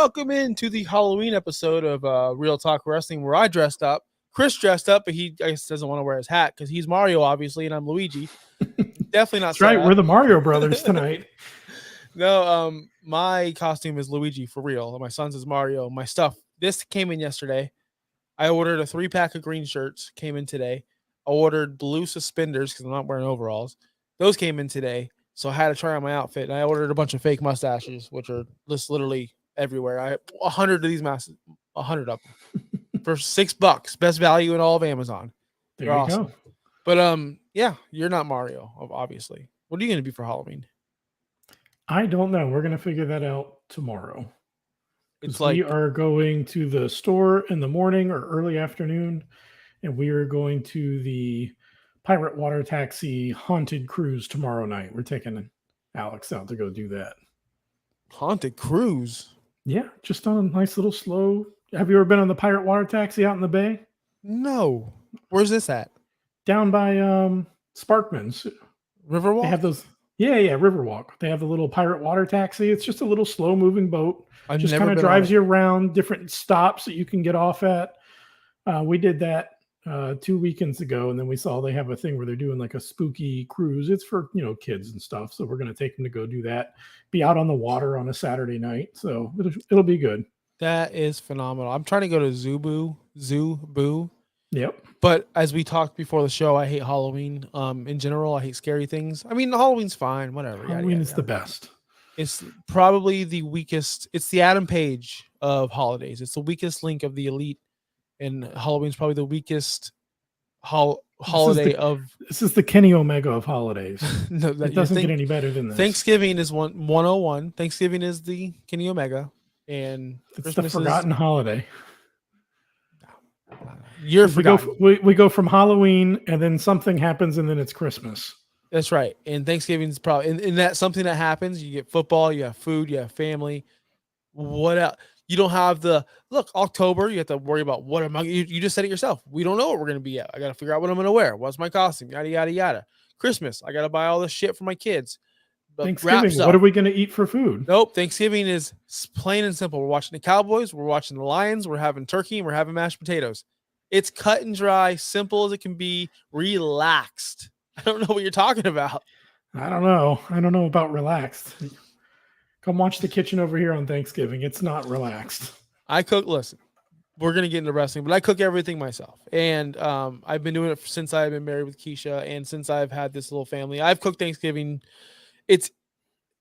welcome into the Halloween episode of Real Talk Wrestling, where I dressed up. Chris dressed up, but he I guess doesn't want to wear his hat because he's Mario, obviously, and I'm Luigi. Definitely not That's set right. up. We're the Mario Brothers tonight. No, my costume is Luigi for real. My son's is Mario. My stuff. This came in yesterday. I ordered a 3-pack of green shirts. Came in today. I ordered blue suspenders because I'm not wearing overalls. Those came in today. So I had to try on my outfit. And I ordered a bunch of fake mustaches, which are just literally everywhere. I have 100 of these masks, 100 of them for $6. Best value in all of Amazon. There They're you awesome. go. But yeah, you're not Mario, obviously. What are you going to be for Halloween? I don't know. We're going to figure that out tomorrow. It's We like are going to the store in the morning or early afternoon, and we are going to the Pirate Water Taxi Haunted Cruise tomorrow night. We're taking Alex out to go do that. Haunted Cruise. Yeah, just on a nice little slow. Have you ever been on the Pirate Water Taxi out in the bay? No. Where's this at? Down by Sparkman's. Riverwalk? They have those. Yeah, Riverwalk. They have the little Pirate Water Taxi. It's just a little slow-moving boat. I've Just never kind of been on drives it. you around different stops that you can get off at. We did that 2 weekends ago, and then we saw they have a thing where they're doing like a spooky cruise. It's for kids and stuff. So we're going to take them to go do that. Be out on the water on a Saturday night. So it'll be good. That is phenomenal. I'm trying to go to Zoo Boo. Yep. But as we talked before the show, I hate Halloween. In general, I hate scary things. I mean, Halloween's fine, whatever. yada, Halloween yada, is the yada. best. It's probably the weakest. It's the Adam Page of holidays. It's the weakest link of the elite, and Halloween's probably the weakest holiday of. This is the Kenny Omega of holidays. No, It doesn't get any better than this. Thanksgiving is 101. Thanksgiving is the Kenny Omega, and It's Christmas the forgotten holiday. You're We go, forgotten. we go from Halloween, and then something happens, and then it's Christmas. That's right. And Thanksgiving's probably in that something that happens. You get football, you have food, you have family. What else? You don't have the look. October, you have to worry about what am I? You just said it yourself. We don't know what we're gonna be at. I got to figure out what I'm gonna wear. What's my costume? Yada yada yada. Christmas, I got to buy all this shit for my kids. But Thanksgiving, what are we going to eat for food? Nope. Thanksgiving is plain and simple. We're watching the Cowboys. We're watching the Lions. We're having turkey and we're having mashed potatoes. It's cut and dry, simple as it can be, relaxed. I don't know what you're talking about. I don't know. I don't know about relaxed. Come watch the kitchen over here on Thanksgiving. It's not relaxed. I cook. Listen, we're gonna get into wrestling, but I cook everything myself, and I've been doing it since I've been married with Keisha, and since I've had this little family. I've cooked Thanksgiving. It's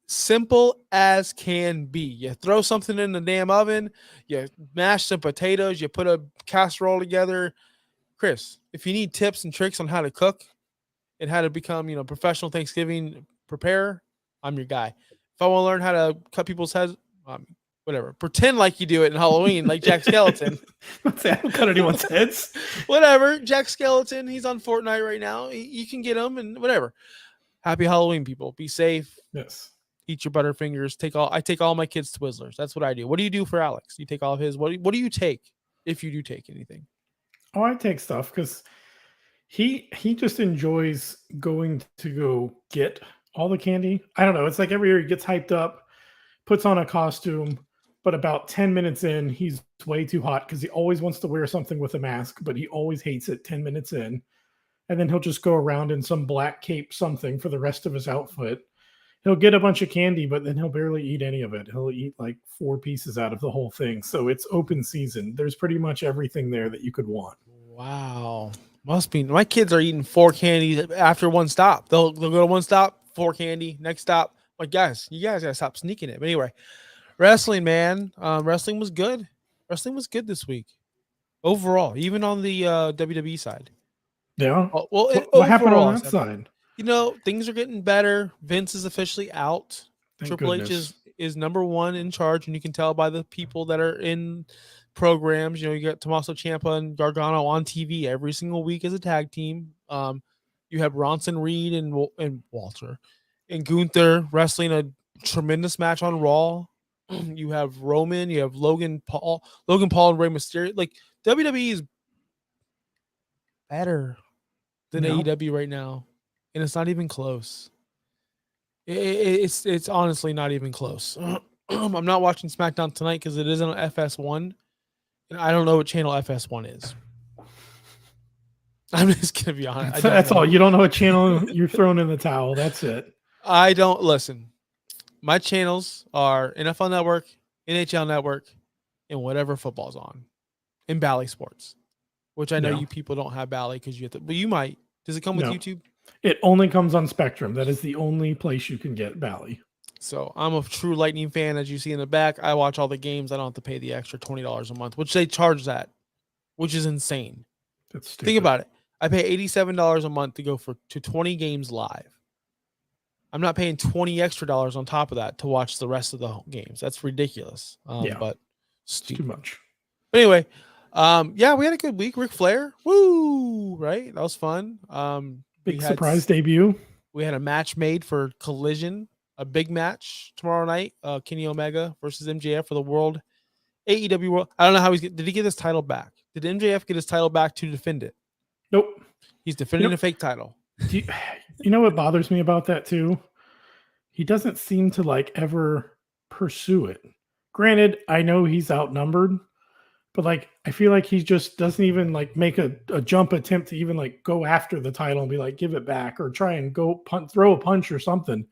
simple as can be. You throw something in the damn oven, you mash some potatoes, you put a casserole together. Chris, if you need tips and tricks on how to cook and how to become, professional Thanksgiving preparer, I'm your guy. If I want to learn how to cut people's heads, whatever. Pretend like you do it in Halloween, like Jack Skeleton. I don't cut anyone's heads. Whatever. Jack Skeleton, he's on Fortnite right now. You can get him and whatever. Happy Halloween, people. Be safe. Yes. Eat your Butterfingers. I take all my kids Twizzlers. That's what I do. What do you do for Alex? You take all of his. What do you take if you do take anything? Oh, I take stuff because he just enjoys going to go get all the candy. I don't know. It's like every year he gets hyped up, puts on a costume, but about 10 minutes in, he's way too hot because he always wants to wear something with a mask, but he always hates it 10 minutes in. And then he'll just go around in some black cape something for the rest of his outfit. He'll get a bunch of candy, but then he'll barely eat any of it. He'll eat like 4 pieces out of the whole thing. So it's open season. There's pretty much everything there that you could want. Wow. Must be. My kids are eating 4 candies after one stop. They'll go to one stop, 4 candy. Next stop. Like, guys, you guys got to stop sneaking it. But anyway, wrestling, man. Wrestling was good. Wrestling was good this week. Overall, even on the WWE side. Yeah. Well, what happened on that side? Things are getting better. Vince is officially out. Thank Triple goodness. H is number one in charge, and you can tell by the people that are in programs. You got Tommaso Ciampa and Gargano on TV every single week as a tag team. You have Bronson Reed and Walter and Gunther wrestling a tremendous match on Raw. You have Roman, you have Logan Paul and Rey Mysterio. Like, WWE is better than AEW right now, and it's not even close. It's honestly not even close. I'm not watching SmackDown tonight because it isn't on FS1, and I don't know what channel FS1 is. I'm just gonna be honest. I don't That's know. all. You don't know what channel you're throwing in the towel. That's it. I don't listen. My channels are NFL Network, NHL Network, and whatever football's on, and Bally Sports, which I know No. you people don't have Bally because you have to, but you might. Does it come with No. YouTube? It only comes on Spectrum. That is the only place you can get Bally. So I'm a true Lightning fan, as you see in the back. I watch all the games. I don't have to pay the extra $20 a month, which they charge that, which is insane. That's stupid. Think about it. I pay $87 a month to go to 20 games live. I'm not paying $20 extra on top of that to watch the rest of the games. That's ridiculous. Yeah. But It's too much. But anyway, yeah, we had a good week. Ric Flair, woo, right? That was fun. Big surprise debut. We had a match made for Collision, a big match tomorrow night. Kenny Omega versus MJF for the World AEW World. I don't know how did he get his title back? Did MJF get his title back to defend it? Nope. He's defending a fake title. You know what bothers me about that too? He doesn't seem to like ever pursue it. Granted, I know he's outnumbered, but like I feel like he just doesn't even like make a jump attempt to even like go after the title and be like, give it back or try and go throw a punch or something.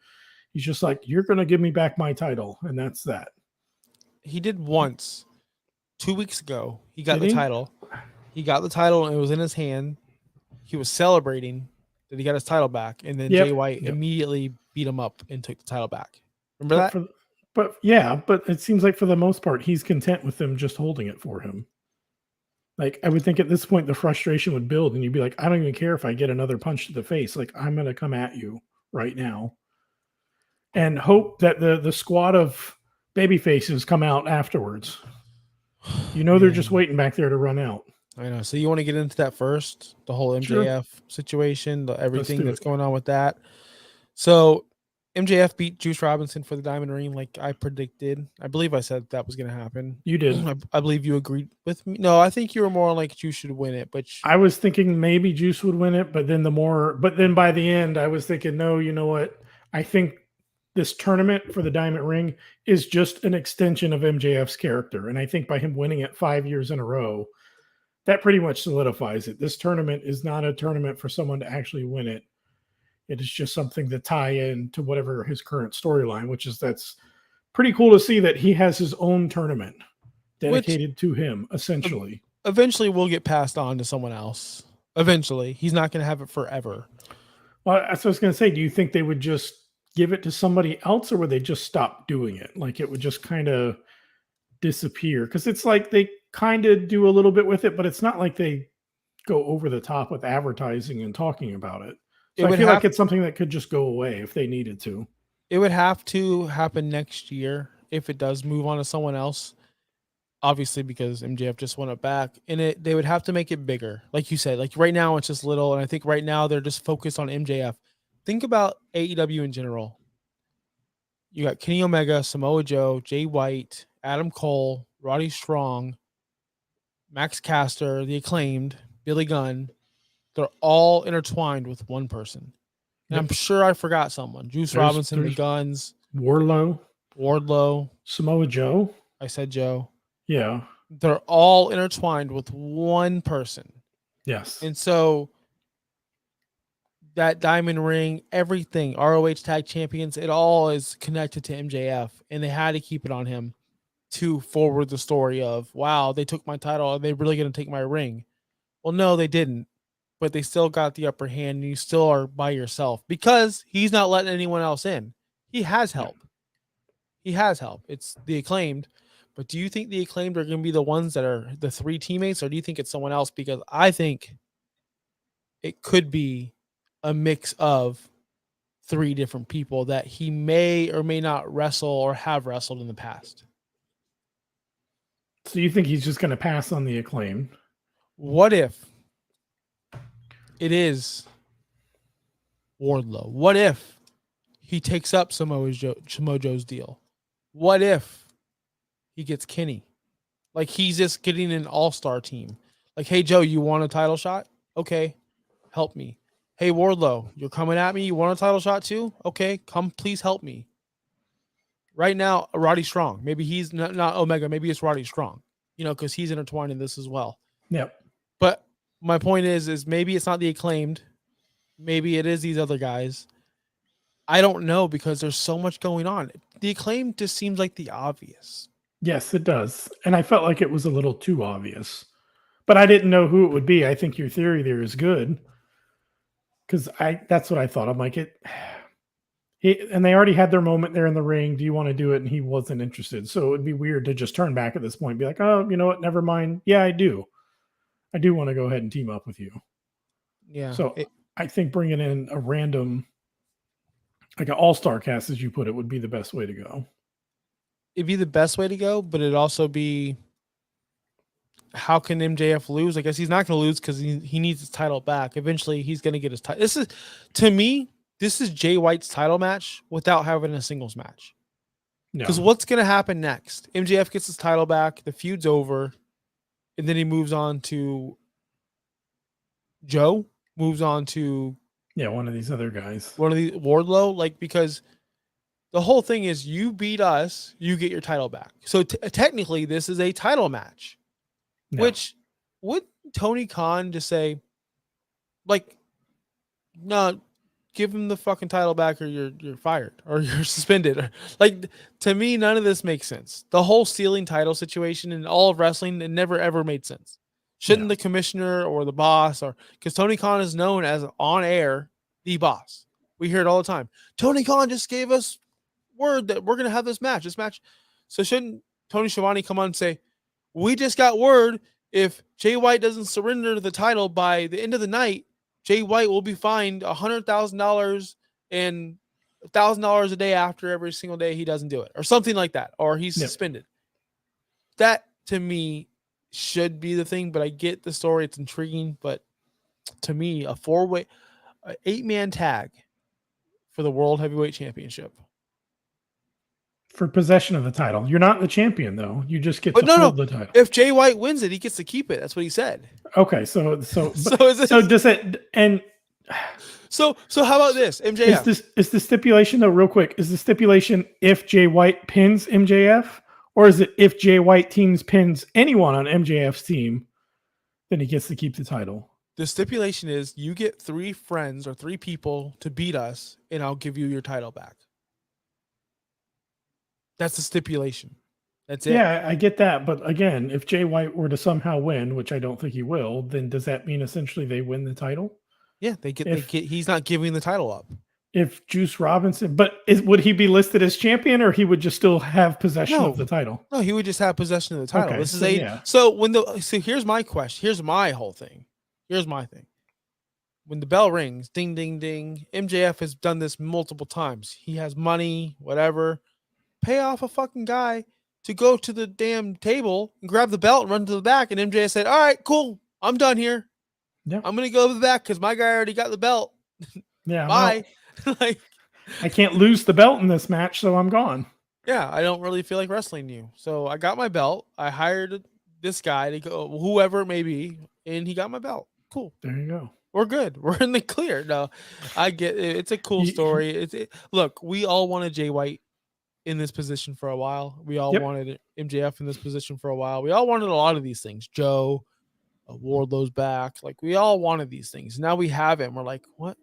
He's just like, you're gonna give me back my title, and that's that. He did once 2 weeks ago. He got the title. He got the title and it was in his hand. He was celebrating that he got his title back, and then Jay White immediately beat him up and took the title back. Remember that? But it seems like for the most part, he's content with them just holding it for him. Like, I would think at this point, the frustration would build, and you'd be like, I don't even care if I get another punch to the face. Like, I'm going to come at you right now. And hope that the squad of baby faces come out afterwards. You know, they're just waiting back there to run out. I know. So you want to get into that first, the whole MJF situation, everything that's going on with that. So MJF beat Juice Robinson for the Diamond Ring, like I predicted. I believe I said that was going to happen. You did. I believe you agreed with me. No, I think you were more like Juice should win it, but I was thinking maybe Juice would win it, but then by the end, I was thinking, no, you know what? I think this tournament for the Diamond Ring is just an extension of MJF's character, and I think by him winning it 5 years in a row, that pretty much solidifies it. This tournament is not a tournament for someone to actually win it. It is just something to tie in to whatever his current storyline, that's pretty cool to see that he has his own tournament dedicated to him, essentially. Eventually will get passed on to someone else. Eventually. He's not going to have it forever. Well, that's what I was going to say. Do you think they would just give it to somebody else, or would they just stop doing it? Like it would just kind of disappear? Because it's like they kind of do a little bit with it, but it's not like they go over the top with advertising and talking about it. So I feel like it's something that could just go away if they needed to. It would have to happen next year if it does move on to someone else. Obviously, because MJF just won it back, and they would have to make it bigger. Like you said, like right now it's just little, and I think right now they're just focused on MJF. Think about AEW in general. You got Kenny Omega, Samoa Joe, Jay White, Adam Cole, Roddy Strong, Max Caster, The Acclaimed, Billy Gunn. They're all intertwined with one person. And I'm sure I forgot someone. Juice Robinson, the Guns. Wardlow. Samoa Joe. I said Joe. Yeah. They're all intertwined with one person. Yes. And so that Diamond Ring, everything, ROH Tag Champions, it all is connected to MJF. And they had to keep it on him to forward the story of, wow, they took my title. Are they really going to take my ring? Well, no, they didn't. But they still got the upper hand, and you still are by yourself because he's not letting anyone else in. He has help. He has help. It's the Acclaimed. But do you think the Acclaimed are going to be the ones that are the three teammates, or do you think it's someone else? Because I think it could be a mix of three different people that he may or may not wrestle or have wrestled in the past. So you think he's just going to pass on the Acclaimed? What if it is Wardlow? What if he takes up Samoa Joe's deal? What if he gets Kenny? Like he's just getting an all-star team. Like, hey, Joe, you want a title shot? Okay, help me. Hey, Wardlow, you're coming at me. You want a title shot too? Okay, come, please help me. right now, Roddy Strong. Maybe he's not Omega. Maybe it's Roddy Strong. Because he's intertwined in this as well. Yep. But my point is maybe it's not the Acclaimed. Maybe it is these other guys. I don't know because there's so much going on. The Acclaimed just seems like the obvious. Yes, it does. And I felt like it was a little too obvious. But I didn't know who it would be. I think your theory there is good. Because that's what I thought. I'm like, and they already had their moment there in the ring. Do you want to do it? And he wasn't interested. So it would be weird to just turn back at this point and be like, oh, you know what? Never mind. Yeah, I do. I do want to go ahead and team up with you. Yeah. So I think bringing in a random, like an all-star cast, as you put it, would be the best way to go. It'd be the best way to go, but it'd also be, how can MJF lose? I guess he's not going to lose because he needs his title back. Eventually, he's going to get his title. To me, this is Jay White's title match without having a singles match. Because what's going to happen next? MJF gets his title back, the feud's over, and then he moves on to Joe, moves on to one of these other guys. One of the Wardlow, because the whole thing is you beat us, you get your title back. So technically, this is a title match. No. Which would Tony Khan just say, no, give him the fucking title back or you're fired or you're suspended. To me, none of this makes sense. The whole stealing title situation in all of wrestling, it never ever made sense. Shouldn't the commissioner or the boss, or because Tony Khan is known as on air the boss. We hear it all the time. Tony Khan just gave us word that we're gonna have this match. So shouldn't Tony Schiavone come on and say, we just got word if Jay White doesn't surrender the title by the end of the night, Jay White will be fined $100,000 and $1,000 a day after every single day he doesn't do it, or something like that, or he's suspended. That to me should be the thing, but I get the story. It's intriguing, but to me, a 8-man tag for the World Heavyweight Championship. For possession of the title. You're not the champion, though. You just get to hold the title. If Jay White wins it, he gets to keep it. That's what he said. Okay, so does it? And so how about this? MJF is the stipulation though? Real quick, is the stipulation if Jay White pins MJF, or is it if Jay White pins anyone on MJF's team, then he gets to keep the title? The stipulation is you get 3 friends or 3 people to beat us, and I'll give you your title back. That's the stipulation. That's it. Yeah, I get that. But again, if Jay White were to somehow win, which I don't think he will, then does that mean essentially they win the title? Yeah, they get. He's not giving the title up. If Juice Robinson, would he be listed as champion, or he would just still have possession of the title? No, he would just have possession of the title. Okay, so here's my question. Here's my whole thing. Here's my thing. When the bell rings, ding, ding, ding. MJF has done this multiple times. He has money, whatever. Pay off a fucking guy to go to the damn table and grab the belt and run to the back. And MJF said, all right, cool. I'm done here. Yeah. I'm going to go to the back because my guy already got the belt. Yeah. Bye. I can't lose the belt in this match, so I'm gone. Yeah. I don't really feel like wrestling you. So I got my belt. I hired this guy to go, whoever it may be, and he got my belt. Cool. There you go. We're good. We're in the clear. No, I get it. It's a cool story. Look, we all wanted Jay White in this position for a while. We all wanted MJF in this position for a while. We all wanted a lot of these things. Joe, Wardlow's back. We all wanted these things. Now we have it. And we're like, what?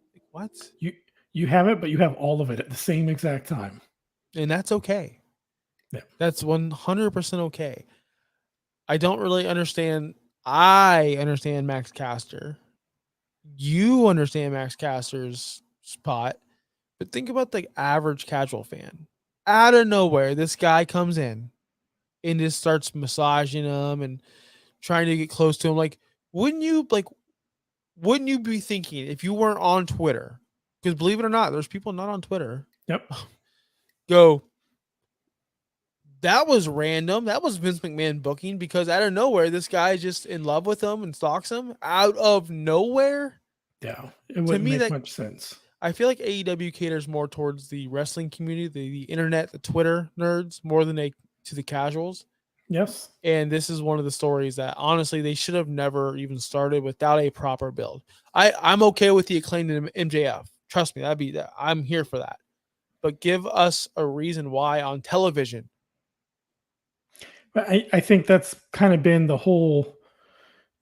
You have it, but you have all of it at the same exact time. And that's okay. Yeah. That's 100% okay. I don't really understand. I understand Max Caster. You understand Max Caster's spot. But think about the average casual fan. Out of nowhere, this guy comes in and just starts massaging him and trying to get close to him. Wouldn't you be thinking if you weren't on Twitter? Because believe it or not, there's people not on Twitter. Yep. Go. That was random. That was Vince McMahon booking because out of nowhere, this guy is just in love with him and stalks him out of nowhere. Yeah, it wouldn't make much sense. I feel like AEW caters more towards the wrestling community, the internet, the Twitter nerds, more than to the casuals. Yes. And this is one of the stories that honestly they should have never even started without a proper build. I'm okay with the Acclaimed MJF. Trust me, I'm here for that. but give us a reason why on television. But I think that's kind of been the whole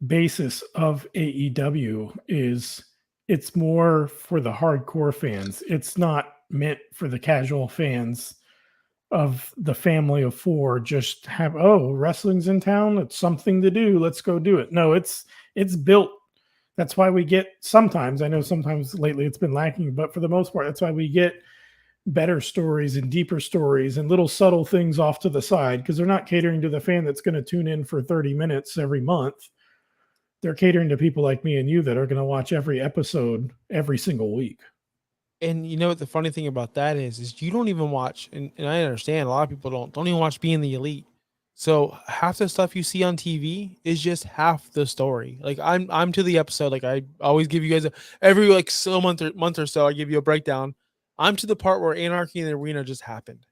basis of AEW is it's more for the hardcore fans. It's not meant for the casual fans of the family of four. Just have, oh, wrestling's in town, it's something to do, let's go do it. No, it's built. That's why we get sometimes, I know sometimes lately it's been lacking, but for the most part, that's why we get better stories and deeper stories and little subtle things off to the side, because they're not catering to the fan that's going to tune in for 30 minutes every month. They're catering to people like me and you that are going to watch every episode every single week. And you know what the funny thing about that is you don't even watch, and I understand a lot of people don't even watch Being the Elite. So half the stuff you see on TV is just half the story. Like I'm to the episode. Like I always give you guys every like so month or so I give you a breakdown. I'm to the part where Anarchy in the Arena just happened,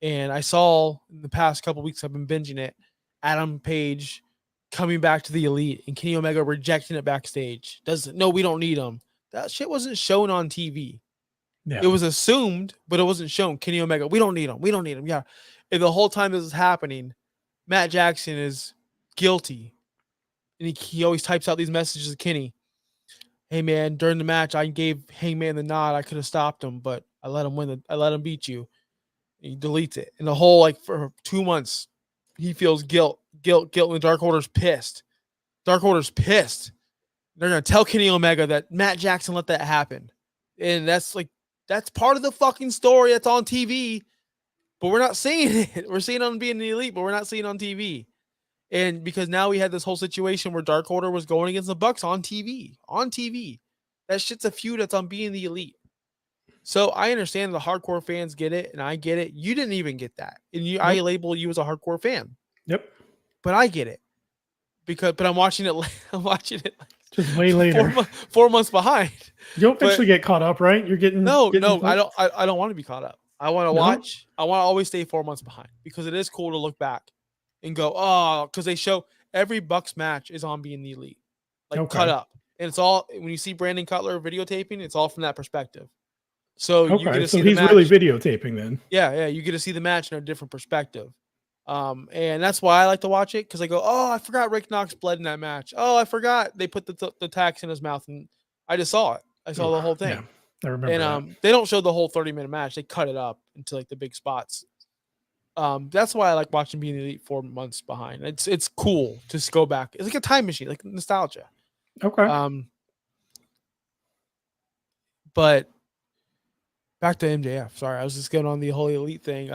and I saw in the past couple weeks I've been binging it. Adam Page coming back to the Elite and Kenny Omega rejecting it backstage. No, we don't need him. That shit wasn't shown on TV. Yeah. It was assumed, but it wasn't shown. Kenny Omega, we don't need him. We don't need him. Yeah. And the whole time this is happening, Matt Jackson is guilty. And he always types out these messages to Kenny. Hey, man, during the match, I gave Hangman the nod. I could have stopped him, but I let him win. I let him beat you. And he deletes it. And the whole, like, for 2 months, he feels guilt. And the Dark Order's pissed. They're going to tell Kenny Omega that Matt Jackson let that happen. And that's part of the fucking story that's on TV, but we're not seeing it. We're seeing it on Being the Elite, but we're not seeing it on TV. And because now we had this whole situation where Dark Order was going against the Bucks on TV. That shit's a feud that's on Being the Elite. So I understand the hardcore fans get it, and I get it. You didn't even get that. And I label you as a hardcore fan. Yep. But I get it. But I'm watching it. Just way later. 4 months behind. You'll eventually get caught up, right? You're getting no. I don't want to be caught up. I want to watch. I want to always stay 4 months behind because it is cool to look back and go, oh, because they show every Bucks match is on Being the Elite, cut up, and it's all when you see Brandon Cutler videotaping, it's all from that perspective. So you get to see he's really videotaping then. Yeah, you get to see the match in a different perspective. And that's why I like to watch it because I go, oh, I forgot Rick Knox bled in that match. Oh, I forgot they put the tacks in his mouth, and I just saw it. I saw the whole thing. Yeah, I remember. And they don't show the whole 30-minute match; they cut it up into like the big spots. That's why I like watching Being the Elite 4 months behind. It's cool to just go back. It's like a time machine, like nostalgia. Okay. But back to MJF. Sorry, I was just going on the whole Elite thing.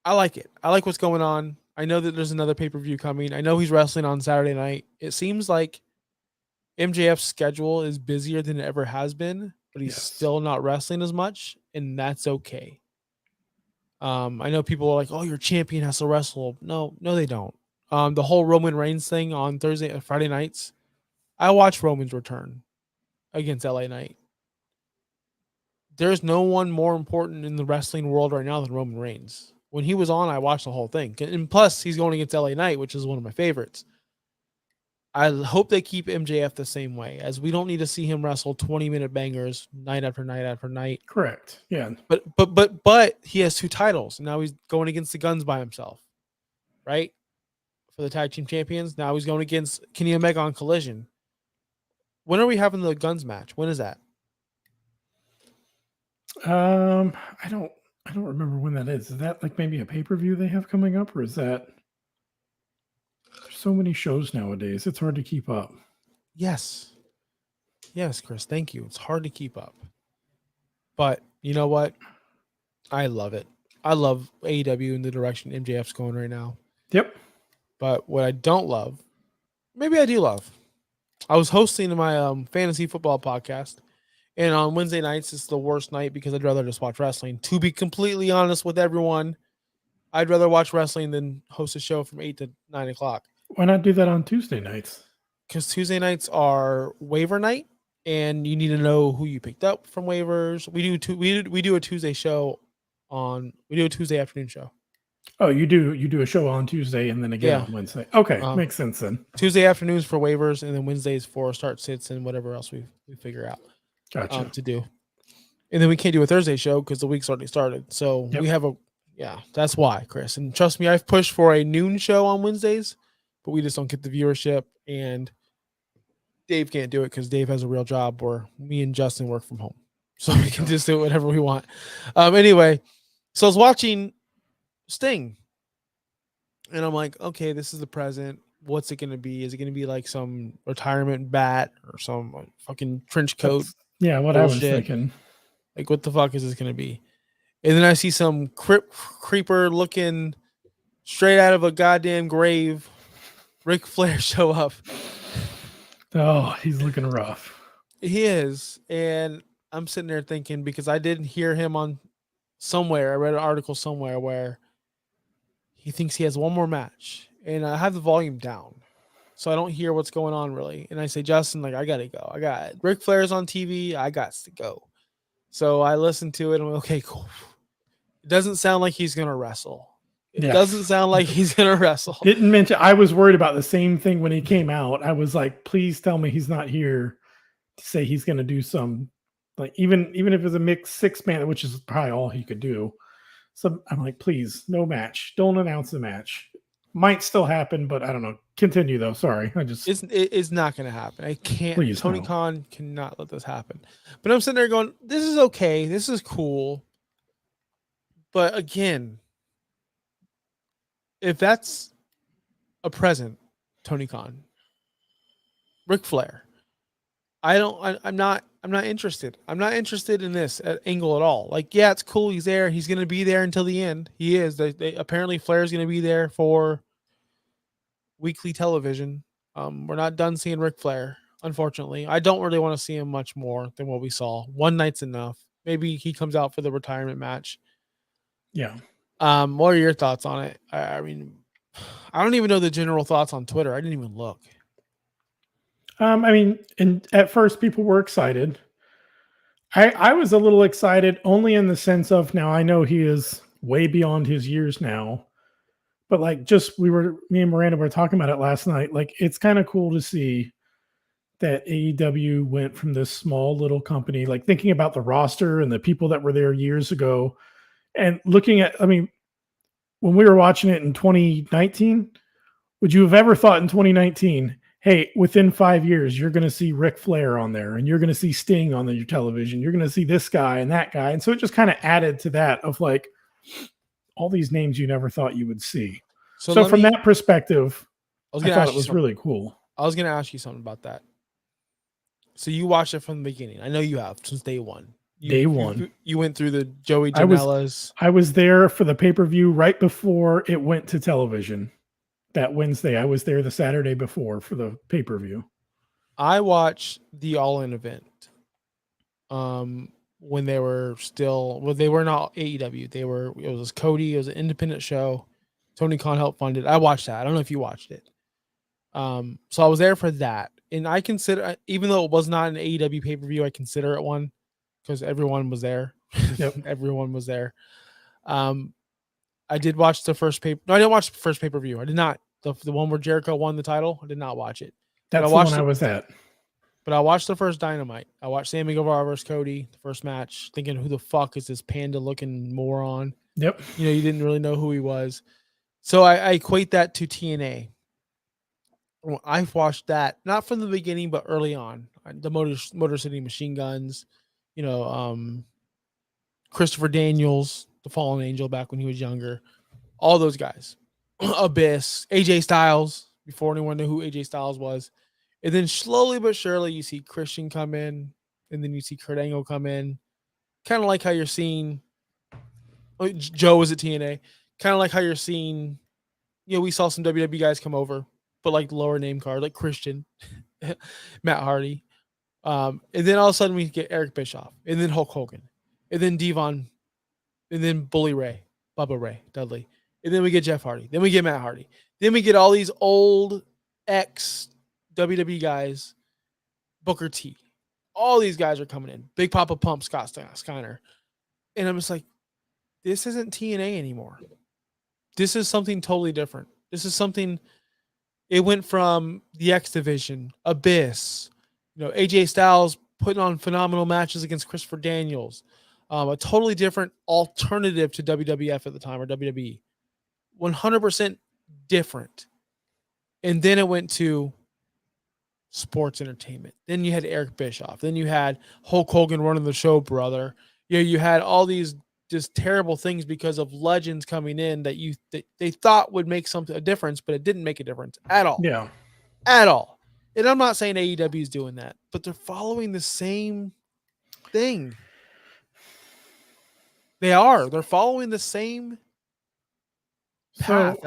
I like it. I like what's going on. I know that there's another pay-per-view coming. I know he's wrestling on Saturday night. It seems like MJF's schedule is busier than it ever has been, but he's still not wrestling as much, and that's okay. I know people are like, "Oh, your champion has to wrestle." No, they don't. The whole Roman Reigns thing on Friday nights. I watch Roman's return against LA Knight. There's no one more important in the wrestling world right now than Roman Reigns. When he was on, I watched the whole thing. And plus, he's going against LA Knight, which is one of my favorites. I hope they keep MJF the same way, as we don't need to see him wrestle 20-minute bangers night after night after night. Correct. Yeah. But he has 2 titles. And now he's going against the Guns by himself, right? For the tag team champions. Now he's going against Kenny Omega on Collision. When are we having the Guns match? When is that? I don't remember when that is. Is that like maybe a pay-per-view they have coming up, or is that? There's so many shows nowadays. It's hard to keep up. Yes, Chris. Thank you. It's hard to keep up. But you know what? I love it. I love AEW in the direction MJF's going right now. Yep. But what I don't love, maybe I do love. I was hosting my fantasy football podcast. And on Wednesday nights, it's the worst night because I'd rather just watch wrestling. To be completely honest with everyone, I'd rather watch wrestling than host a show from 8 to 9 o'clock. Why not do that on Tuesday nights? Because Tuesday nights are waiver night, and you need to know who you picked up from waivers. We do a Tuesday show we do a Tuesday afternoon show. Oh, you do a show on Tuesday and then again on Wednesday. Okay, makes sense then. Tuesday afternoons for waivers, and then Wednesdays for start sits and whatever else we figure out. Gotcha. To do. And then we can't do a Thursday show because the week's already started. So Yep. we have that's why, Chris. And trust me, I've pushed for a noon show on Wednesdays, but we just don't get the viewership. And Dave can't do it because Dave has a real job where me and Justin work from home. So we can just do whatever we want. Anyway, so I was watching Sting. And I'm like, okay, this is the present. What's it going to be? Is it going to be like some retirement bat or some fucking trench coat? Yeah, what I was bullshit? thinking. Like, what the fuck is this going to be? And then I see some creeper looking straight out of a goddamn grave, Ric Flair show up. Oh, he's looking rough. He is. And I'm sitting there thinking, because I didn't hear him on somewhere. I read an article somewhere where he thinks he has one more match. And I have the volume down, so I don't hear what's going on really. And I say, Justin, like, I got to go. I got Ric Flair's on TV. I got to go. So I listened to it and I'm like, okay, cool. It doesn't sound like he's going to wrestle. It doesn't sound like he's going to wrestle. Didn't mention, I was worried about the same thing when he came out. I was like, please tell me he's not here to say he's going to do some, like, even if it's a mixed 6-man, which is probably all he could do. So I'm like, please, no match. Don't announce the match. Might still happen, but I don't know. Continue though. Sorry. It's not going to happen. I can't. Please, Tony no. Khan cannot let this happen. But I'm sitting there going, this is okay. This is cool. But again, if that's a present, Tony Khan, Ric Flair, I'm not interested. I'm not interested in this angle at all. Like, yeah, it's cool. He's there. He's going to be there until the end. He is. They apparently Flair's going to be there for weekly television. We're not done seeing Ric Flair, unfortunately. I don't really want to see him much more than what we saw. One night's enough. Maybe he comes out for the retirement match. Yeah. What are your thoughts on it? I mean, I don't even know the general thoughts on Twitter. I didn't even look. I mean, and at first people were excited. I was a little excited only in the sense of, now I know he is way beyond his years now, but like, me and Miranda were talking about it last night. Like, it's kind of cool to see that AEW went from this small little company, like thinking about the roster and the people that were there years ago and looking at, I mean, when we were watching it in 2019, would you have ever thought in 2019, hey, within 5 years, you're going to see Ric Flair on there and you're going to see Sting on your television. You're going to see this guy and that guy. And so it just kind of added to that of like all these names you never thought you would see. So from that perspective, I thought it was really cool. I was going to ask you something about that. So you watched it from the beginning. I know you have since day one. Day one. You went through the Joey Janela's. I was there for the pay-per-view right before it went to television. That Wednesday, I was there the Saturday before for the pay-per-view. I watched the All In event. When they were they were not AEW. It was Cody. It was an independent show. Tony Khan helped fund it. I watched that. I don't know if you watched it. So I was there for that, and I consider, even though it was not an AEW pay-per-view, I consider it one because everyone was there. Yep. Everyone was there. I did watch the first No, I didn't watch the first pay-per-view. I did not. The one where Jericho won the title. I did not watch it. That's the one I was at. But I watched the first Dynamite. I watched Sammy Guevara versus Cody, the first match, thinking, who the fuck is this panda-looking moron? Yep. You didn't really know who he was. So I equate that to TNA. I've watched that, not from the beginning, but early on. The Motor City Machine Guns, Christopher Daniels, the Fallen Angel back when he was younger. All those guys. Abyss, AJ Styles, before anyone knew who AJ Styles was. And then slowly but surely you see Christian come in, and then you see Kurt Angle come in. Kind of like how you're seeing Joe was at TNA. Kind of like how you're seeing, we saw some WWE guys come over, but like lower name card, like Christian, Matt Hardy. And then all of a sudden we get Eric Bischoff, and then Hulk Hogan, and then Devon, and then Bully Ray, Bubba Ray, Dudley. And then we get Jeff Hardy. Then we get Matt Hardy. Then we get all these old ex-WWE guys, Booker T. All these guys are coming in. Big Papa Pump, Scott Steiner. And I'm just like, this isn't TNA anymore. This is something totally different. This is something, it went from the X Division, Abyss, AJ Styles putting on phenomenal matches against Christopher Daniels, a totally different alternative to WWF at the time or WWE. 100% different. And then it went to sports entertainment. Then you had Eric Bischoff. Then you had Hulk Hogan running the show, brother. You had all these just terrible things because of legends coming in that they thought would make a difference, but it didn't make a difference at all. Yeah. At all. And I'm not saying AEW is doing that, but they're following the same thing. They are. They're following the same path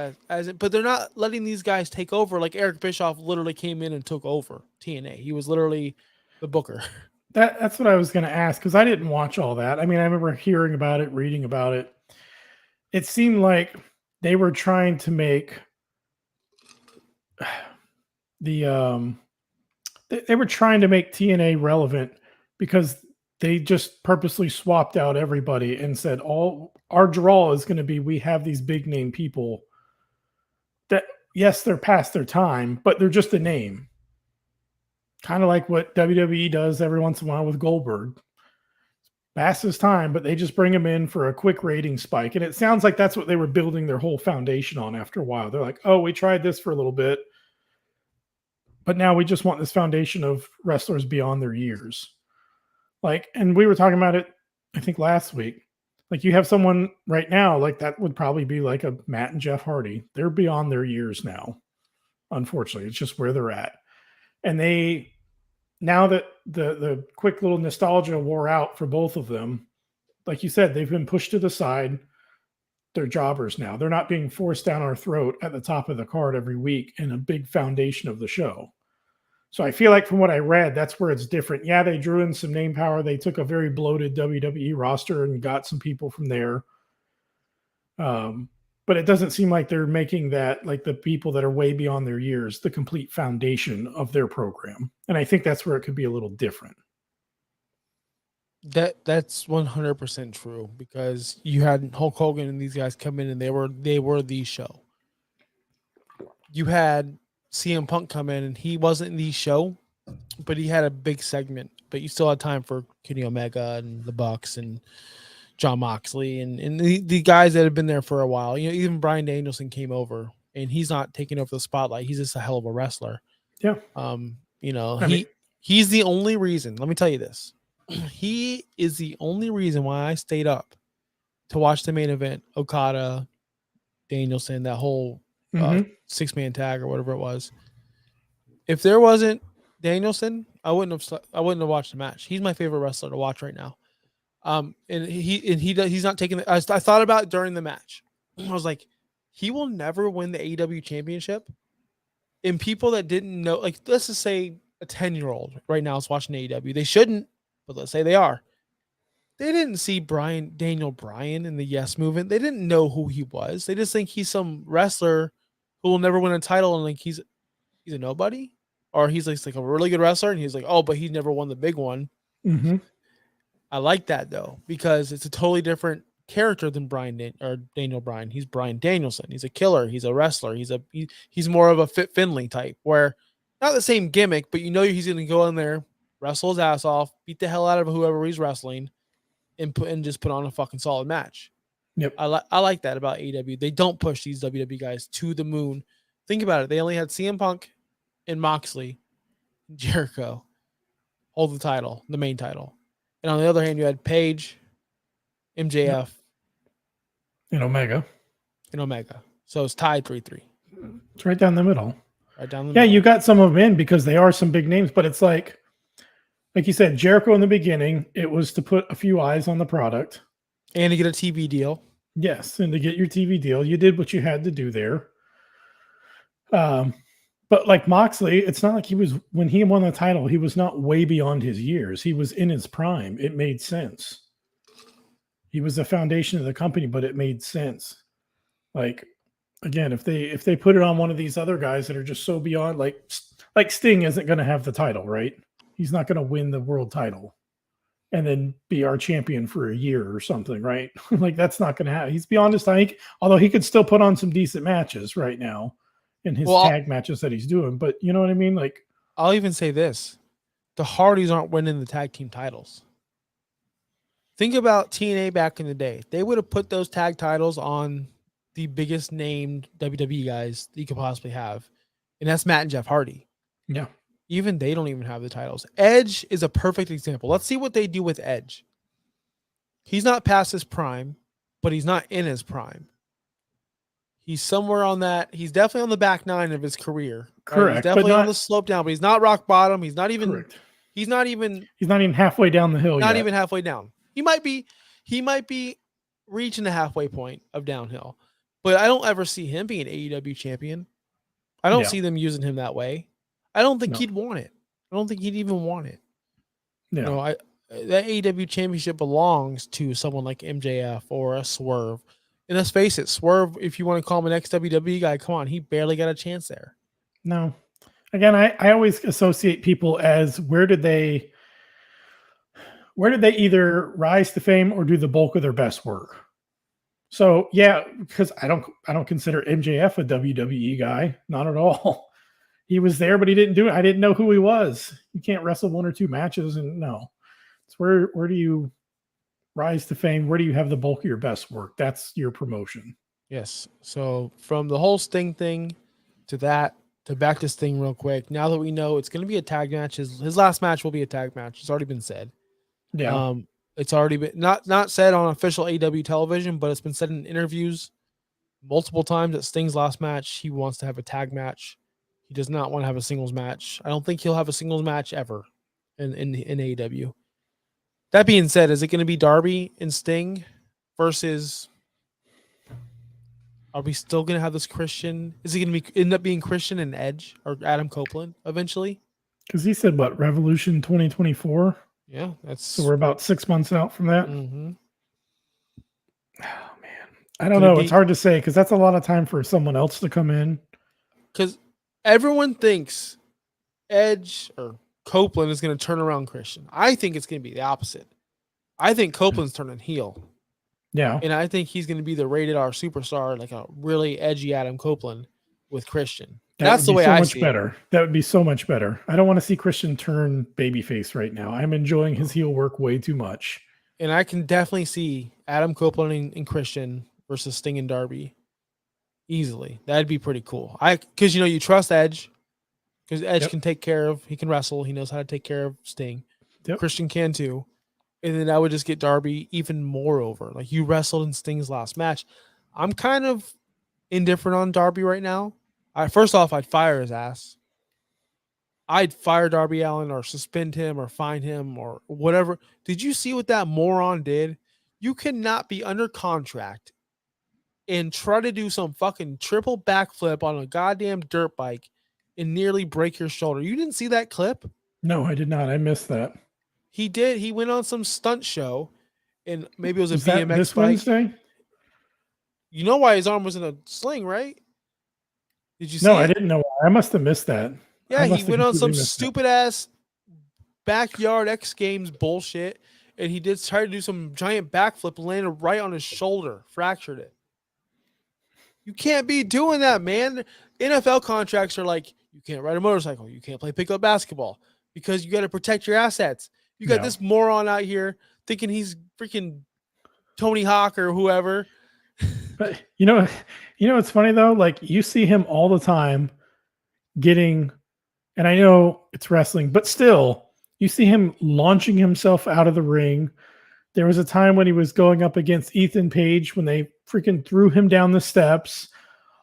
but they're not letting these guys take over. Like Eric Bischoff literally came in and took over TNA. He was literally the booker. That's what I was going to ask, because I didn't watch all that. I mean, I remember hearing about it, reading about it. It seemed like they were trying to make they were trying to make TNA relevant because they just purposely swapped out everybody and said all our draw is going to be, we have these big name people that, yes, they're past their time, but they're just a name. Kind of like what WWE does every once in a while with Goldberg. Past his time, but they just bring him in for a quick rating spike. And it sounds like that's what they were building their whole foundation on after a while. They're like, oh, we tried this for a little bit, but now we just want this foundation of wrestlers beyond their years. Like, and we were talking about it, I think last week. Like, you have someone right now, like that would probably be like a Matt and Jeff Hardy. They're beyond their years now. Unfortunately, it's just where they're at. And they, now that the quick little nostalgia wore out for both of them, like you said, they've been pushed to the side. They're jobbers now. They're not being forced down our throat at the top of the card every week in a big foundation of the show. So I feel like from what I read, that's where it's different. Yeah, they drew in some name power. They took a very bloated WWE roster and got some people from there. But it doesn't seem like they're making that, like the people that are way beyond their years, the complete foundation of their program. And I think that's where it could be a little different. That's 100% true, because you had Hulk Hogan and these guys come in and they were the show. You had CM Punk come in and he wasn't the show, but he had a big segment. But you still had time for Kenny Omega and the Bucks and John Moxley and the guys that have been there for a while. You know, even Bryan Danielson came over and he's not taking over the spotlight. He's just a hell of a wrestler. Yeah. You know, he's the only reason. Let me tell you this. He is the only reason why I stayed up to watch the main event. Okada, Danielson, that whole 6-man tag or whatever it was. If there wasn't Danielson, I wouldn't have watched the match. He's my favorite wrestler to watch right now. And he's not taking I thought about it during the match. I was like, he will never win the AEW championship. And people that didn't know, like, let's just say a 10-year-old right now is watching AEW. They shouldn't, but let's say they are. They didn't see Daniel Bryan in the Yes Movement. They didn't know who he was. They just think he's some wrestler who will never win a title, and like he's a nobody, or he's like a really good wrestler, and he's like, oh, but he never won the big one. Mm-hmm. I like that though, because it's a totally different character than Daniel Bryan. He's Bryan Danielson. He's a killer. He's a wrestler. He's more of a Fit Finlay type, where not the same gimmick, but you know he's going to go in there, wrestle his ass off, beat the hell out of whoever he's wrestling, and just put on a fucking solid match. Yep. I like that about AEW. They don't push these WWE guys to the moon. Think about it. They only had CM Punk and Moxley, Jericho hold the title, the main title. And on the other hand, you had Paige, MJF, and Omega. So it's tied 3-3. It's right down the middle. Yeah, you got some of them in because they are some big names, but it's like you said, Jericho in the beginning, it was to put a few eyes on the product. And to get a TV deal. Yes, and to get your TV deal. You did what you had to do there. But like Moxley, it's not like when he won the title, he was not way beyond his years. He was in his prime. It made sense. He was the foundation of the company, but it made sense. Like, again, if they put it on one of these other guys that are just so beyond, like Sting isn't going to have the title, right? He's not going to win the world title and then be our champion for a year or something, right? Like, that's not going to happen. He's beyond his time. Although he could still put on some decent matches right now in his tag matches that he's doing. But you know what I mean? Like, I'll even say this. The Hardys aren't winning the tag team titles. Think about TNA back in the day. They would have put those tag titles on the biggest named WWE guys that you could possibly have, and that's Matt and Jeff Hardy. Yeah. Even they don't even have the titles. Edge is a perfect example. Let's see what they do with Edge. He's not past his prime, but he's not in his prime. He's somewhere on that. He's definitely on the back nine of his career. Correct. Right? He's definitely on the slope down, but he's not rock bottom. He's not even. Correct. He's not even halfway down the hill. Not yet. even halfway down. He might be reaching the halfway point of downhill. But I don't ever see him being an AEW champion. I don't see them using him that way. I don't think he'd want it. I don't think he'd even want it. Yeah. No, that AEW championship belongs to someone like MJF or a Swerve. And let's face it, Swerve, if you want to call him an ex-WWE guy, come on, he barely got a chance there. No. Again, I always associate people as where did they either rise to fame or do the bulk of their best work? So yeah, because I don't consider MJF a WWE guy, not at all. He was there, but he didn't do it. I didn't know who he was. You can't wrestle one or two matches, and no. It's where do you rise to fame? Where do you have the bulk of your best work? That's your promotion. Yes. So from the whole Sting thing to that, to back this thing real quick. Now that we know it's going to be a tag match, his last match will be a tag match. It's already been said. Yeah. It's already been not said on official AEW television, but it's been said in interviews multiple times that Sting's last match, he wants to have a tag match. He does not want to have a singles match. I don't think he'll have a singles match ever in AEW. That being said, is it going to be Darby and Sting versus? Are we still going to have this Christian? Is it going to end up being Christian and Edge or Adam Copeland eventually? Because he said what, Revolution 2024? Yeah, that's so we're about 6 months out from that. Mm-hmm. Oh man, I don't know. It's hard to say because that's a lot of time for someone else to come in. Because everyone thinks Edge or Copeland is going to turn around Christian. I think it's going to be the opposite. I think Copeland's turning heel. Yeah. And I think he's going to be the rated R superstar, like a really edgy Adam Copeland with Christian. That's the way I see it. That would be so much better. I don't want to see Christian turn babyface right now. I'm enjoying his heel work way too much. And I can definitely see Adam Copeland and Christian versus Sting and Darby easily. That'd be pretty cool. Because you trust Edge, because Edge can take care of. He can wrestle. He knows how to take care of Sting. Yep. Christian can too. And then I would just get Darby even more over. Like, you wrestled in Sting's last match. I'm kind of indifferent on Darby right now. First off, I'd fire his ass. I'd fire Darby Allin or suspend him or fine him or whatever. Did you see what that moron did? You cannot be under contract and try to do some fucking triple backflip on a goddamn dirt bike and nearly break your shoulder. You didn't see that clip? No, I did not. I missed that. He did. He went on some stunt show, and maybe it was a BMX BMX this bike. Wednesday? You know why his arm was in a sling, right? Did you see No, it? I didn't know. I must have missed that. Yeah, he went on some stupid ass backyard X Games bullshit, and he did try to do some giant backflip, landed right on his shoulder, fractured it. You can't be doing that, man. NFL contracts are like, you can't ride a motorcycle, you can't play pickup basketball because you got to protect your assets. You got this moron out here thinking he's freaking Tony Hawk or whoever. But it's funny though. Like, you see him all the time getting, and I know it's wrestling, but still, you see him launching himself out of the ring. There was a time when he was going up against Ethan Page when they freaking threw him down the steps.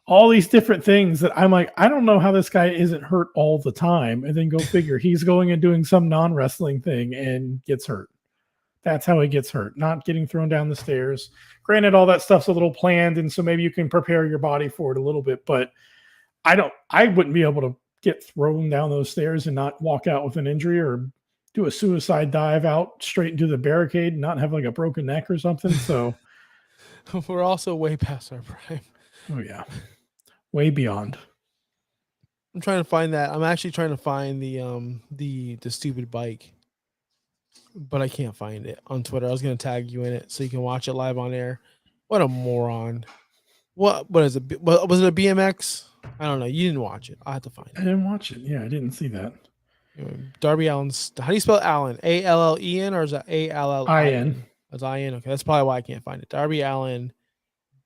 All these different things that I'm like, I don't know how this guy isn't hurt all the time. And then go figure, he's going and doing some non-wrestling thing and gets hurt. That's how he gets hurt, not getting thrown down the stairs. Granted, all that stuff's a little planned, and so maybe you can prepare your body for it a little bit, but I wouldn't be able to get thrown down those stairs and not walk out with an injury or do a suicide dive out straight into the barricade and not have like a broken neck or something. So we're also way past our prime. Oh yeah. Way beyond. I'm trying to find that. I'm actually trying to find the stupid bike, but I can't find it on Twitter. I was going to tag you in it so you can watch it live on air. What a moron. What is it? Was it a BMX? I don't know. You didn't watch it. I'll have to find it. I didn't watch it. Yeah, I didn't see that. Darby Allin's. How do you spell Allen? A-L-L-E-N or is that A-L-L-I-N? As IN. Okay, that's probably why I can't find it. Darby Allin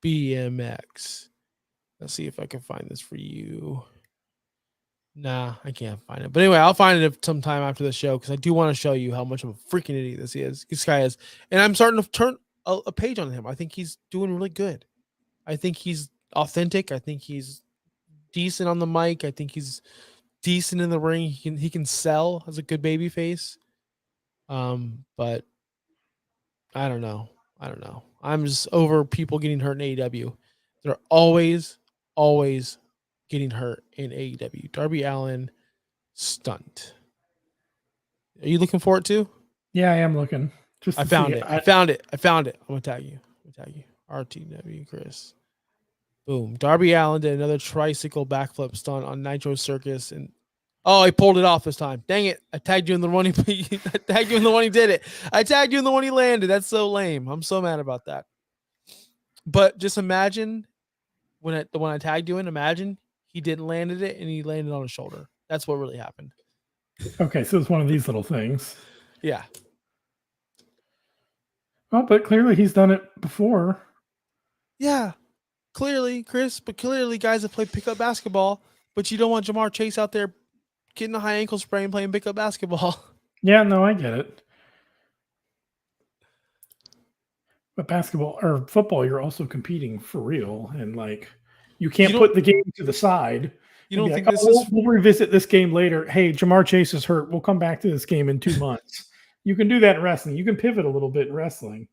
BMX. Let's see if I can find this for you. Nah, I can't find it. But anyway, I'll find it sometime after the show because I do want to show you how much of a freaking idiot this guy is. And I'm starting to turn a page on him. I think he's doing really good. I think he's authentic. I think he's decent on the mic. I think he's decent in the ring. He can sell as a good baby face. But I don't know. I'm just over people getting hurt in AEW. They're always getting hurt in AEW. Darby Allin stunt. Are you looking for it too? Yeah, I am looking. Just I to found see it. I found it. I'm gonna tag you. RTW Chris. Boom. Darby Allin did another tricycle backflip stunt on Nitro Circus, and oh, he pulled it off this time. Dang it! I tagged you in the one he I tagged you in the one he did it. I tagged you in the one he landed. That's so lame. I'm so mad about that. But just imagine when I tagged you in. Imagine he didn't landed it and he landed on his shoulder. That's what really happened. Okay, so it's one of these little things. Yeah. Well, but clearly he's done it before. Yeah. Clearly, Chris, but clearly guys that play pickup basketball, but you don't want Jamar Chase out there getting a high ankle sprain playing pickup basketball. Yeah, no, I get it. But basketball or football, you're also competing for real. And like, you can't put the game to the side. You don't think like, this is... We'll revisit this game later. Hey, Jamar Chase is hurt. We'll come back to this game in 2 months. You can do that in wrestling. You can pivot a little bit in wrestling.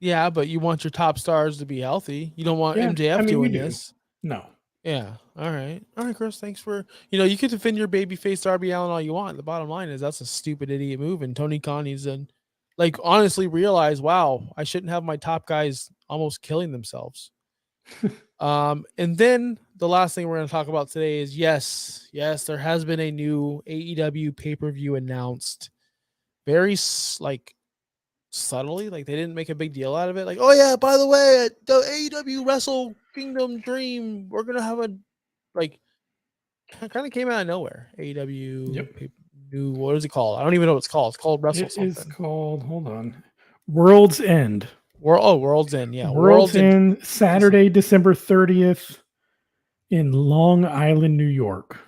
Yeah, but you want your top stars to be healthy. You don't want MJF doing this. No. Yeah. All right, Chris. Thanks for you can defend your babyface Darby Allin all you want. The bottom line is that's a stupid idiot move, and Tony Khan needs to honestly realize, wow, I shouldn't have my top guys almost killing themselves. And then the last thing we're going to talk about today is yes, there has been a new AEW pay-per-view announced. Very subtly, they didn't make a big deal out of it. Oh yeah, by the way, at the AEW Wrestle Kingdom Dream, we're gonna have a kind of came out of nowhere. AEW new, what is it called? I don't even know what it's called. It's called Wrestle something. It's called, hold on, World's End. World's End, yeah. World's End, Saturday, December 30th in Long Island, New York.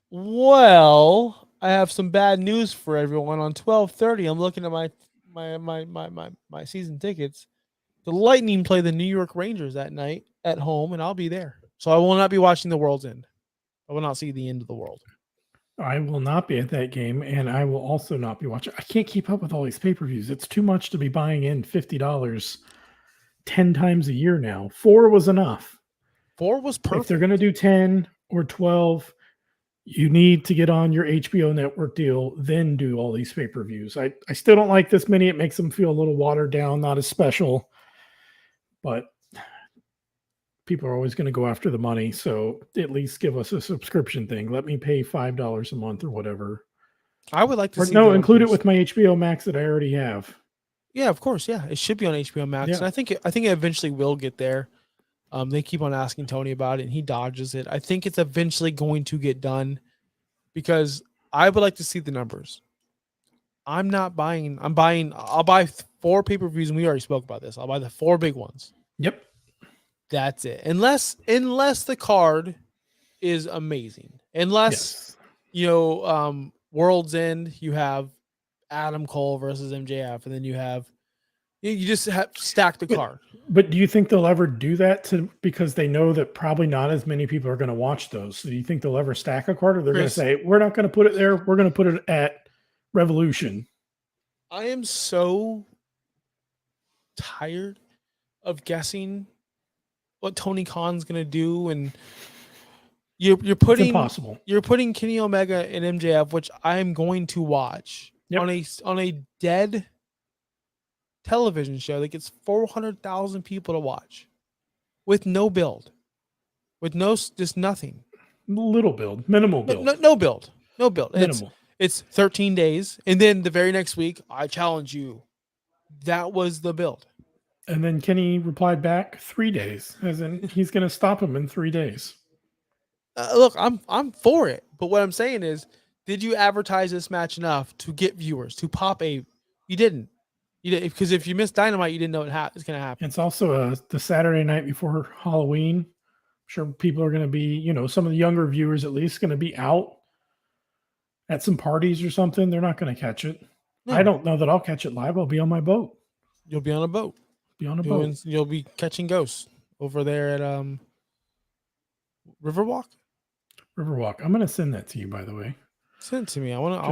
Well, I have some bad news for everyone. On 12:30, I'm looking at my season tickets. The Lightning play the New York Rangers that night at home, and I'll be there. So I will not be watching the World's End. I will not see the end of the world. I will not be at that game, and I will also not be watching. I can't keep up with all these pay-per-views. It's too much to be buying in $50 10 times a year now. 4 was enough. 4 was perfect. If they're going to do 10 or 12, you need to get on your HBO network deal, then do all these pay-per-views. I still don't like this many. It makes them feel a little watered down, not as special. But people are always going to go after the money. So at least give us a subscription thing. Let me pay $5 a month or whatever. I would like to see include it with my HBO Max that I already have. Yeah, of course. Yeah, it should be on HBO Max. Yeah. And I think it eventually will get there. They keep on asking Tony about it, and he dodges it. I think it's eventually going to get done because I would like to see the numbers. I'll buy 4 pay-per-views, and we already spoke about this. I'll buy the 4 big ones. Yep. That's it. Unless the card is amazing. Unless, World's End, you have Adam Cole versus MJF, and then you just have stack the card. But do you think they'll ever do that because they know that probably not as many people are going to watch those? So do you think they'll ever stack a card, or they're going to say, we're not going to put it there, we're going to put it at Revolution? I am so tired of guessing what Tony Khan's going to do, and you're putting impossible. You're putting Kenny Omega and MJF, which I am going to watch on a dead television show that gets 400,000 people to watch with no build, with just nothing. Little build, minimal build. No build. Minimal. It's 13 days, and then the very next week, I challenge you. That was the build. And then Kenny replied back 3 days, as in he's going to stop him in 3 days. Look, I'm for it, but what I'm saying is, did you advertise this match enough to get viewers to pop a? You didn't. Because if you missed Dynamite, you didn't know it's going to happen. It's also the Saturday night before Halloween. I'm sure people are going to be, some of the younger viewers at least, going to be out at some parties or something. They're not going to catch it. No. I don't know that I'll catch it live. I'll be on my boat. You'll be on a boat. You'll be catching ghosts over there at Riverwalk. Riverwalk. I'm going to send that to you, by the way. Send it to me. I want to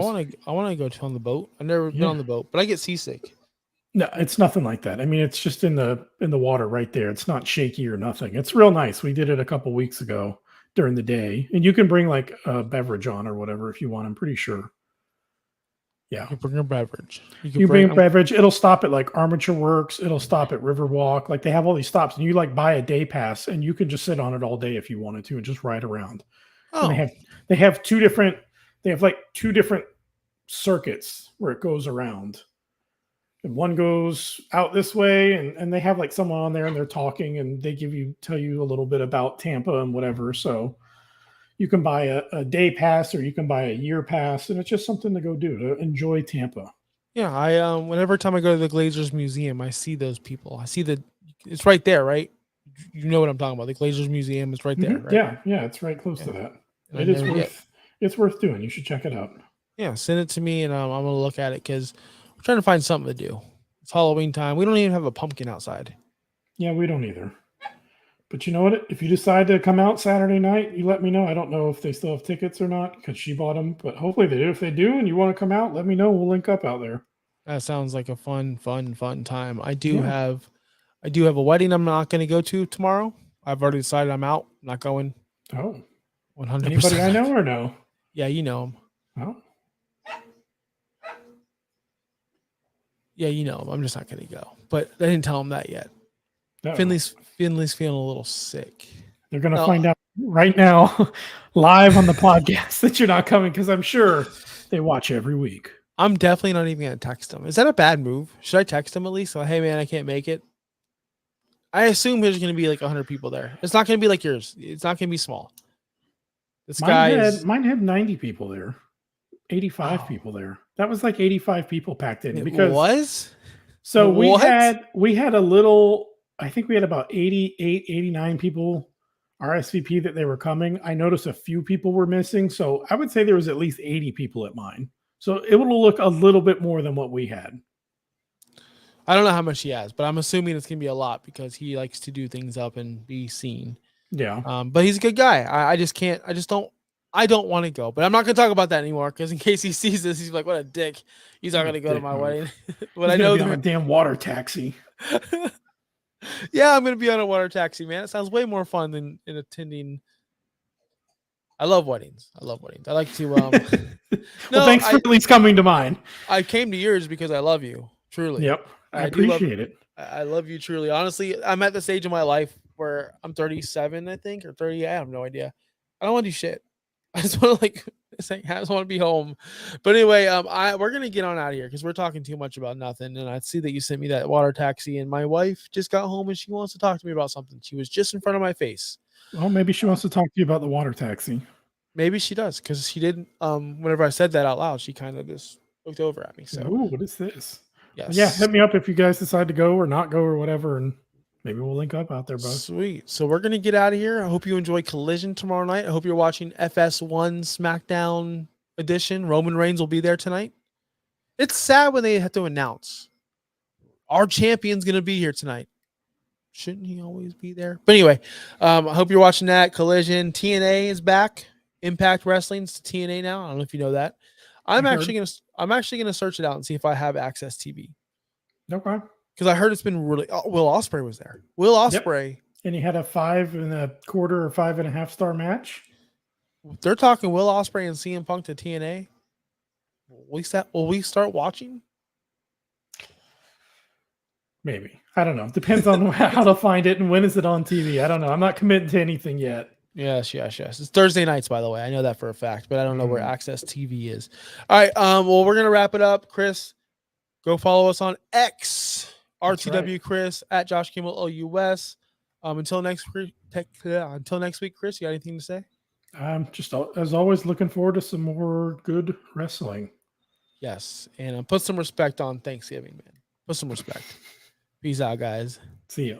go on the boat. I've never been on the boat, but I get seasick. No, it's nothing like that. I mean, it's just in the water right there. It's not shaky or nothing. It's real nice. We did it a couple weeks ago during the day, and you can bring like a beverage on or whatever if you want. I'm pretty sure. Yeah, you bring a beverage. You bring a beverage. It'll stop at like Armature Works. It'll stop at Riverwalk. Like they have all these stops, and you like buy a day pass, and you can just sit on it all day if you wanted to, and just ride around. Oh, and they have two different. They have like two different circuits where it goes around. And one goes out this way, and they have like someone on there, and they're talking, and they tell you a little bit about Tampa and whatever. So you can buy a day pass or you can buy a year pass, and it's just something to go do to enjoy Tampa. Yeah, I whenever time I go to the Glazers Museum, I see those people. I see it's right there, right? You know what I'm talking about. The Glazers Museum is right there, right? Yeah, it's right close to that. It's worth doing. You should check it out. Yeah, send it to me, and I'm gonna look at it because we're trying to find something to do. It's Halloween time. We don't even have a pumpkin outside. Yeah, we don't either. But you know what? If you decide to come out Saturday night, you let me know. I don't know if they still have tickets or not because she bought them, but hopefully they do. If they do and you want to come out, let me know. We'll link up out there. That sounds like a fun time. I do have a wedding I'm not going to go to tomorrow. I've already decided I'm out. I'm not going. Oh, 100%. Anybody I know or no? Yeah, you know him. Oh. Yeah, you know him. I'm just not going to go. But I didn't tell him that yet. No. Finley's feeling a little sick. They're going to find out right now, live on the podcast, that you're not coming because I'm sure they watch every week. I'm definitely not even going to text him. Is that a bad move? Should I text him at least? So, hey, man, I can't make it. I assume there's going to be like 100 people there. It's not going to be like yours. It's not going to be small. Mine had 90 people there. 85 people there. That was like 85 people packed in. Because was? So we had a little, I think we had about 88, 89 people RSVP that they were coming. I noticed a few people were missing. So I would say there was at least 80 people at mine. So it will look a little bit more than what we had. I don't know how much he has, but I'm assuming it's going to be a lot because he likes to do things up and be seen. Yeah. But he's a good guy. I don't want to go, but I'm not going to talk about that anymore because in case he sees this, he's like, what a dick. He's not going to go to my wedding. But I know be on a damn water taxi. Yeah, I'm going to be on a water taxi, man. It sounds way more fun than attending. I love weddings. I like to. Well, thanks for at least coming to mine. I came to yours because I love you, truly. Yep. I appreciate it. I love you truly. Honestly, I'm at the stage of my life where I'm 37, I think, or 30. I have no idea. I don't want to do shit. I just want to I just want to be home. But anyway, we're gonna get on out of here because we're talking too much about nothing. And I see that you sent me that water taxi, and my wife just got home and she wants to talk to me about something. She was just in front of my face. Well, maybe she wants to talk to you about the water taxi. Maybe she does because she didn't. Whenever I said that out loud, she kind of just looked over at me. So, ooh, what is this? Yes. Yeah, hit me up if you guys decide to go or not go or whatever, and maybe we'll link up out there, bud. Sweet. So we're going to get out of here. I hope you enjoy Collision tomorrow night. I hope you're watching FS1 SmackDown edition. Roman Reigns will be there tonight. It's sad when they have to announce our champion's going to be here tonight. Shouldn't he always be there? But anyway, I hope you're watching that. Collision. TNA is back. Impact Wrestling's TNA now. I don't know if you know that. I'm actually gonna search it out and see if I have Access TV. Okay. Because I heard it's been really. Oh, Will Ospreay was there. Will Ospreay. Yep. And he had a 5 1/4 or 5.5 star match. They're talking Will Ospreay and CM Punk to TNA. Will we start watching? Maybe. I don't know. Depends on how to find it and when is it on TV. I don't know. I'm not committing to anything yet. Yes. It's Thursday nights, by the way. I know that for a fact, but I don't know where Access TV is. All right. Well, we're gonna wrap it up. Chris, go follow us on X, RTW right. Chris at Josh Kimmel OUS. Until next week, Chris, you got anything to say? I'm just as always looking forward to some more good wrestling. Yes, and put some respect on Thanksgiving, man. Put some respect. Peace out, guys. See ya.